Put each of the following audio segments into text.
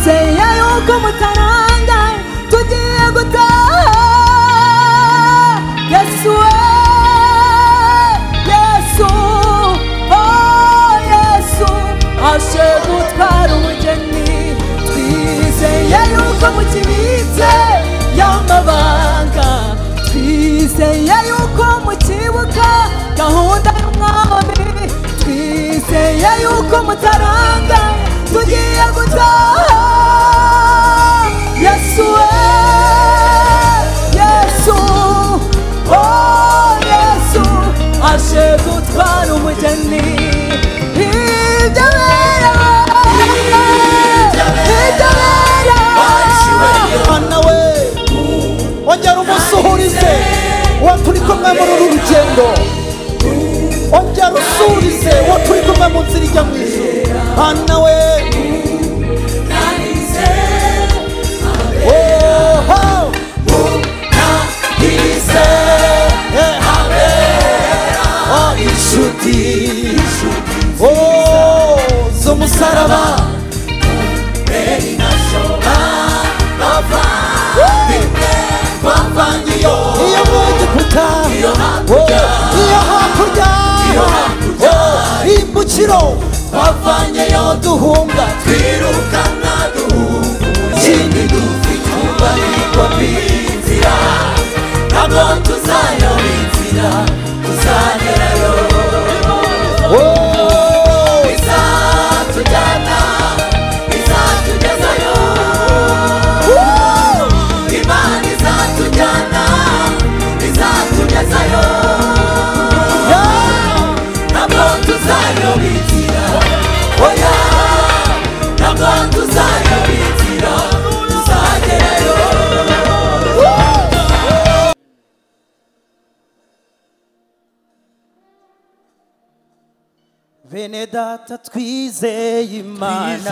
twizeye yuko mutarangaye tugiye gutaha. Yesu we, Yesu, oh Yesu aje gutwara umugeni. Twizeye yuko mukibitse y'amabanga, twizeye yuko mukibuka gahunda y'umwami, twizeye yuko mutarangaye tugiye gutaha. Yesu we, Yesu, oh Yesu aje gutwara umugeni. Ibyo bera, Mana we ongera umusuhurize uwo turi kumwe muri uru rugendo, ongera usurize uwo turi kumwe mu nzira ijya mu ijuru. Mana we inshuti z'umusaraba iyo mu Egiputa, iyo hakurya imbukiro twavanyeyo duhunga, twirukana duhunga ikindi dufite ububiko bw'inzira, ntabwo tuzayoba inzira tuzagerayo. Izatujyana izatugezayo, Imana izatujyana izatugezayo, ntabwo tuzayoba inzira, oya ntabwo tuzayoba inzira tuzagerayo. bene data twizeye Imana,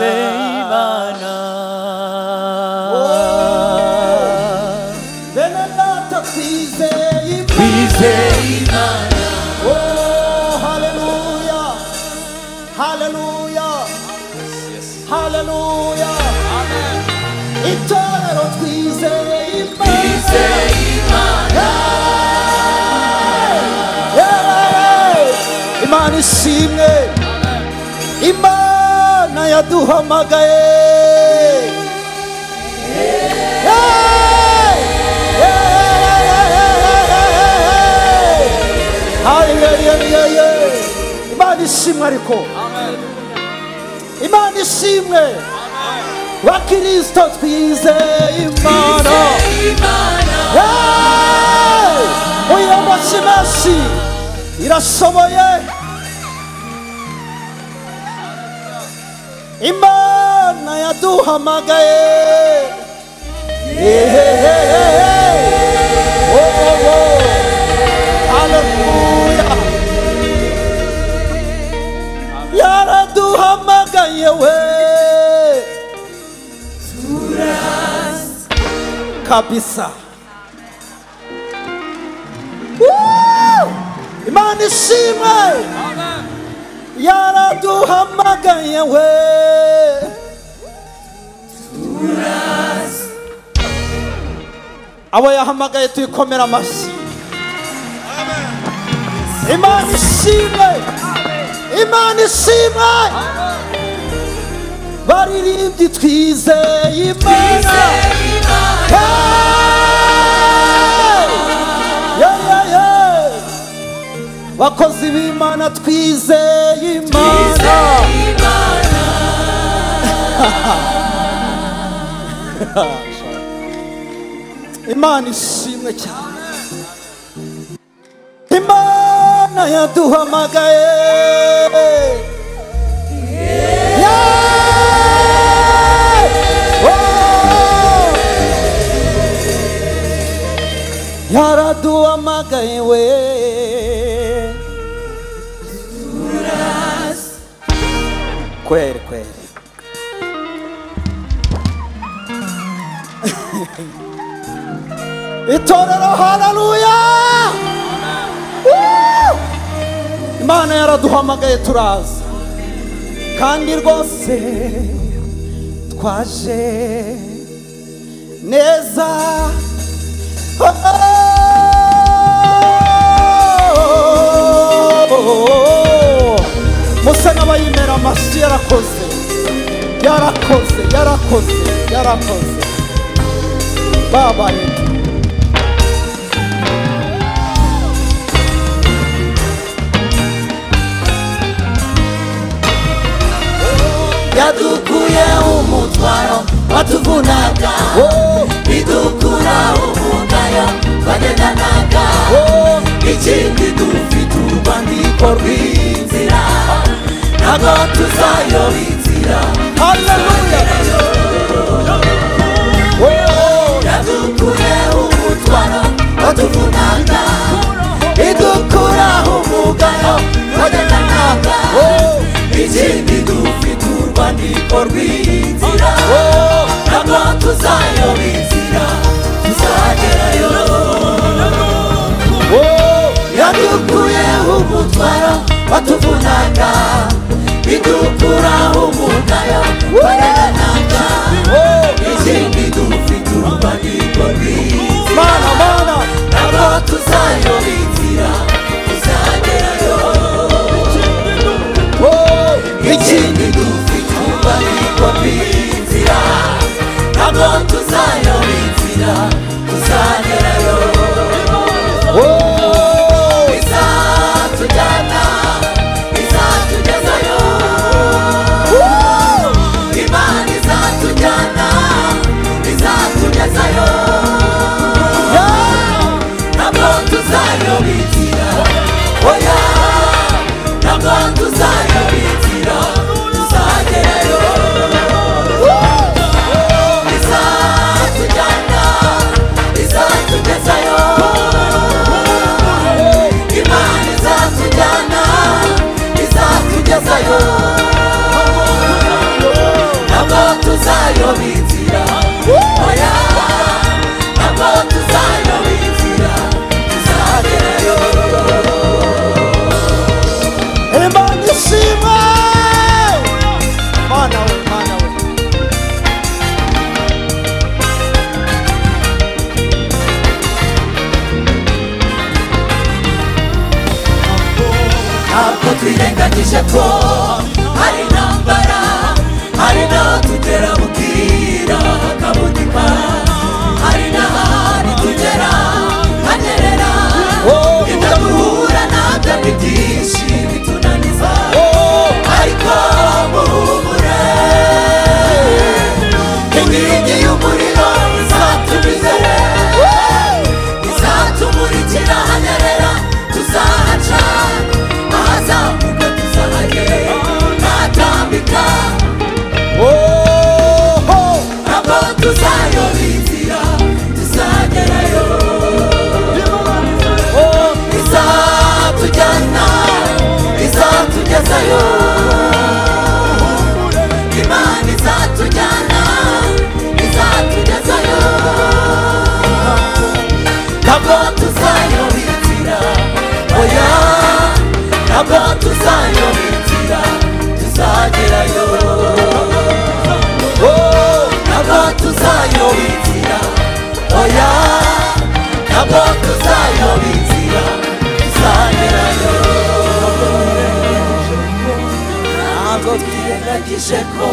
bene data twizeye Imana. Oh haleluya, haleluya, haleluya. Itorero twizeye Imana. Imana ishimwe, Imana yaduhamagaye. Imana ishimwe, ariko Imana ishimwe. Bakristo twizeye Imana. Uyu mushimashi irashoboye. Imana yaduhamagaye. Haleluya, yaraduhamagaye we kabisa. Imana ishimwe, yaraduhamagaye we. Abo yahamagaye tuyikomera amashyi. Imana ishimwe, Imana ishimwe. Baririmbyi twizeye Imana. Bakozi b'Imana twizeye Imana. Imana ishimwe cyane. Imana yaduhamagaye. Yaraduhamagaye we. Kweli kweli. Itorero haleluya. Imana yaraduhamagaye turaza, kandi rwose twaje neza musa n'abayimera amashyi yarakoze yarakoze yarakoze yarakoze babaye yadukuye umutwaro watuvunaga idukura umugayo twagendanaga ikindi dufite urwandiko rw'inzira ntabwo tuzayoba inzira. Haleluya. Yadukuye umutwaro watuvunaga idukura umugayo twagendanaga ikindi dufite urwandiko rw'inzira ntabwo tuzayoba inzira tuzagerayo. Yadukuye umutwaro watuvunaga idukura umugayo twagendanaga ikindi dufite urwandiko rw'inzira ntabwo tuzayoba inzira tuzagerayo. Ikindi dufite urwandiko rw'inzira ntabwo tuzayoba inzira tuzagerayo. Izatujyana izatugezayo Imana izatujyana izatugezayo ntabwo tuzayoba inzira oya ntabwo tuzayoba inzira tuzagerayo. Izatujyana izatugezayo Imana izatujyana izatugezayo ntabwo tuzayoba inzira oya ntabwo tuzayoba inzira tuzagerayo. Imana ishimwe Mana we Mana we ntabwo twirengagije ko hari intambara hari n'aho tugera bukira hakabudika hari n'ahandi tugera hanyerera ibyo duhura nabyo ni byinshi bitunaniza ariko muhumure inkingi y'umuriro izatubizere izatumurikira hanyerera tuzahaca ahazamuka tuzahagera ntatambika ntabwo tuzayoba inzira tuzagerayo. Izatujyana izatugezayo Imana izatujyana izatugezayo ntabwo tuzayoba inzira oya ntabwo tuzayoba inzira tuzagerayo. Ntabwo tuzayoba inzira oya ntabwo tuzayoba inzira tuzagerayo. Ntabwo twirengagije ko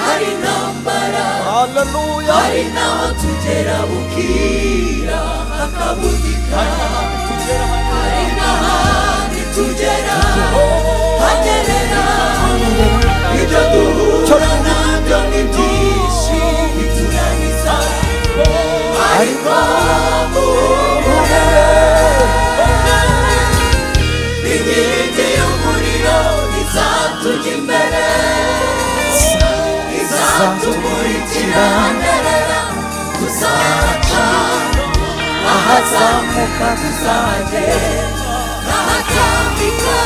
hari intambara Haleluya hari n'aho tugera bukira hakabudika hari n'ahandi tugera hanyerera ibyo duhura nabyo ni byinshi bitunaniza ariko muhumure inkingi y'umuriro izatujya imbere izatumurikira hanyerera tuzaca ahazamuka tuzagera n'ahatambika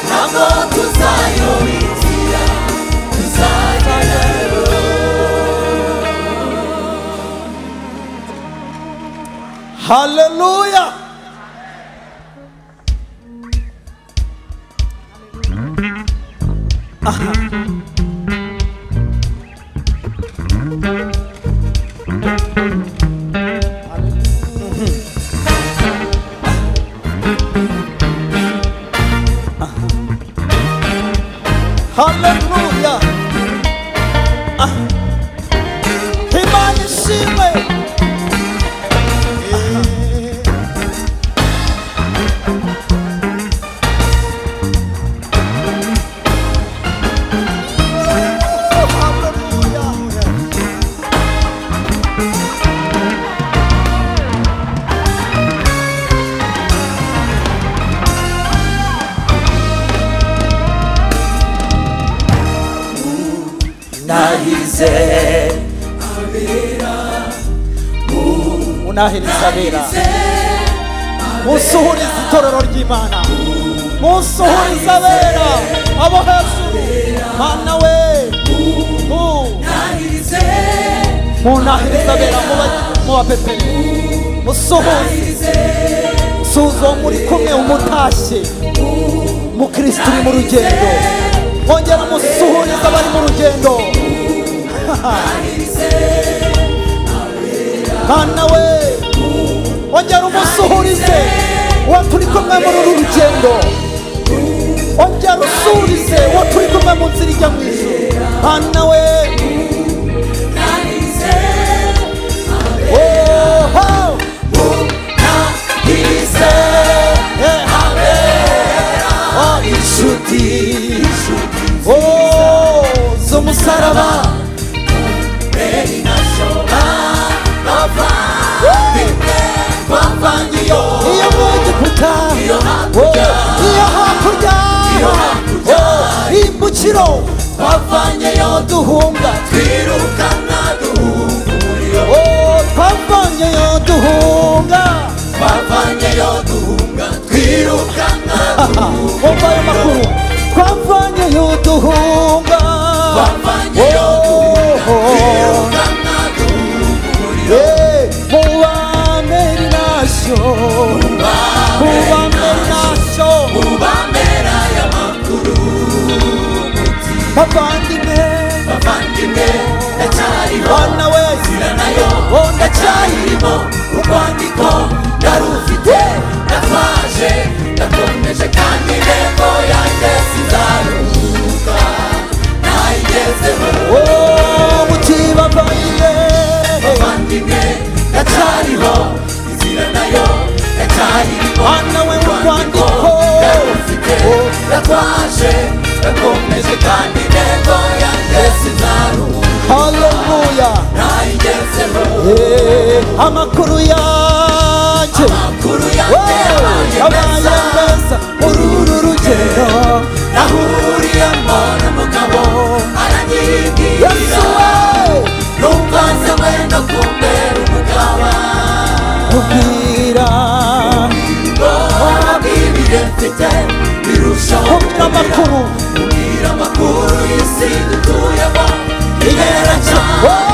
ntabwo tuzayoba inzira tuzagerayo. Haleluya Haleluya. Imana ishimwe. nahize unahiriza abera musuhuriza itorero ry'Imana musuhuriza abera abo hejuru Mana we munahiriza abera mu bapepere musuhuze suzo muri kumwe umutashye mu Kristo uri mu rugendo ongera musuhuriza abari mu rugendo Mana we ongera umusuhurize uwo turi kumwe muri uru rugendo ongera usuhurize uwo turi kumwe mu nzira ijya mu ijuru Mana we inshuti z'umusaraba iyo mu Egiputa iyo hakurya imbukiro twavanyeyo duhunga twirukana duhunga umuriro twavanyeyo duhunga twirukana umva ayo makuru twavanyeyo duhunga twirukana duhunga umuriro mubameri nasho mubamera y'amakuru bavandimwe ndacyariho Bana we nzira nayo ndacyayirimo urwandiko ndarufite natwaje ndakomeje kandi intego yanjye sinzaruhuka nayigezeho muti bavandimwe ndacyariho inzira nayo ndacyayirimo Bana we urwandiko ndarufite natwaje ndakomeje kandi intego yanjye sinzaruhuka haleluya nayigezeho amakuru yanjye abaye meza muri uru rugendo nahuriyemo n'umugabo aranyibwira Yesu we numva nsawe no kumbera umugaba ubwira wabwibire mfite birushaho kubwira amakuru y'isi dutuyemo igera cyane